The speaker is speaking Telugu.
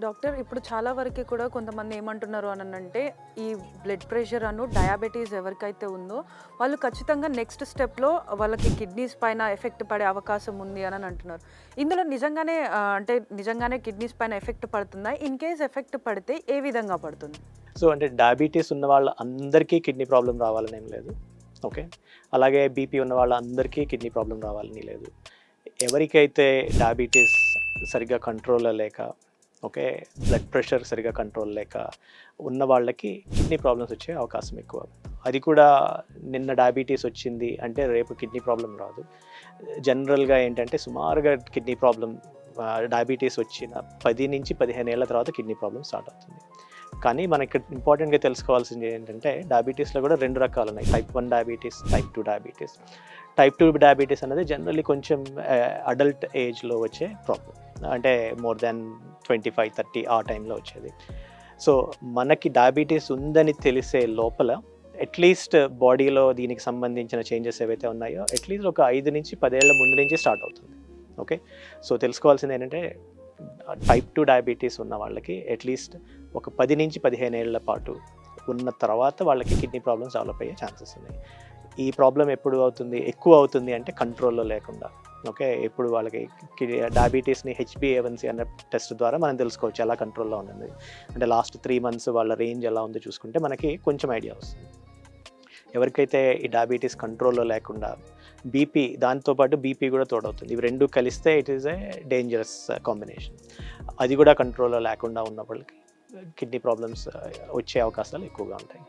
డాక్టర్ ఇప్పుడు చాలా వరకు కూడా కొంతమంది ఏమంటున్నారు అంటే ఈ బ్లడ్ ప్రెషర్ డయాబెటీస్ ఎవరికైతే ఉందో వాళ్ళు ఖచ్చితంగా నెక్స్ట్ స్టెప్లో వాళ్ళకి కిడ్నీస్ పైన ఎఫెక్ట్ పడే అవకాశం ఉంది అని అంటున్నారు. ఇందులో నిజంగానే అంటే నిజంగానే కిడ్నీస్ పైన ఎఫెక్ట్ పడుతుందా? ఇన్ కేస్ ఎఫెక్ట్ పడితే ఏ విధంగా పడుతుంది? సో అంటే డయాబెటీస్ ఉన్న వాళ్ళ అందరికీ కిడ్నీ ప్రాబ్లం రావాలని ఏం లేదు. ఓకే, అలాగే బీపీ ఉన్న వాళ్ళ అందరికీ కిడ్నీ ప్రాబ్లం రావాలని లేదు. ఎవరికైతే డయాబెటీస్ సరిగ్గా కంట్రోల్లో లేక, ఓకే, బ్లడ్ ప్రెషర్ సరిగ్గా కంట్రోల్ లేక ఉన్న వాళ్ళకి కిడ్నీ ప్రాబ్లమ్స్ వచ్చే అవకాశం ఎక్కువ. అది కూడా నిన్న డయాబెటీస్ వచ్చింది అంటే రేపు కిడ్నీ ప్రాబ్లం రాదు. జనరల్గా ఏంటంటే సుమారుగా కిడ్నీ ప్రాబ్లం డయాబెటీస్ వచ్చిన 10 నుంచి 15 ఏళ్ల తర్వాత కిడ్నీ ప్రాబ్లం స్టార్ట్ అవుతుంది. కానీ మనకి ఇంపార్టెంట్గా తెలుసుకోవాల్సింది ఏంటంటే డయాబెటీస్లో కూడా 2 రకాలు ఉన్నాయి. Type 1 diabetes, type 2 diabetes. Type 2 diabetes అనేది జనరల్లీ కొంచెం అడల్ట్ ఏజ్లో వచ్చే ప్రాబ్లం, అంటే మోర్ దాన్ 25-30 ఆ టైంలో వచ్చేది. సో మనకి డయాబెటీస్ ఉందని తెలిసే లోపల అట్లీస్ట్ బాడీలో దీనికి సంబంధించిన చేంజెస్ ఏవైతే ఉన్నాయో అట్లీస్ట్ ఒక 5 నుంచి 10 ఏళ్ల ముందు నుంచి స్టార్ట్ అవుతుంది. ఓకే, సో తెలుసుకోవాల్సింది ఏంటంటే టైప్ 2 డయాబెటీస్ ఉన్న వాళ్ళకి అట్లీస్ట్ ఒక 10 నుంచి 15 ఏళ్ల పాటు ఉన్న తర్వాత వాళ్ళకి కిడ్నీ ప్రాబ్లమ్స్ డెవలప్ అయ్యే ఛాన్సెస్ ఉన్నాయి. ఈ ప్రాబ్లం ఎప్పుడు అవుతుంది, ఎక్కువ అవుతుంది అంటే కంట్రోల్లో లేకుండా. ఓకే, ఇప్పుడు వాళ్ళకి డయాబెటీస్ని HbA1c అన్న టెస్ట్ ద్వారా మనం తెలుసుకోవచ్చు ఎలా కంట్రోల్లో ఉంటుంది. అంటే లాస్ట్ 3 months వాళ్ళ రేంజ్ ఎలా ఉందో చూసుకుంటే మనకి కొంచెం ఐడియా వస్తుంది. ఎవరికైతే ఈ డయాబెటీస్ కంట్రోల్లో లేకుండా బీపీ, దాంతోపాటు బీపీ కూడా తోడవుతుంది, ఇవి 2 కలిస్తే it is a dangerous combination. అది కూడా కంట్రోల్లో లేకుండా ఉన్న వాళ్ళకి కిడ్నీ ప్రాబ్లమ్స్ వచ్చే అవకాశాలు ఎక్కువగా ఉంటాయి.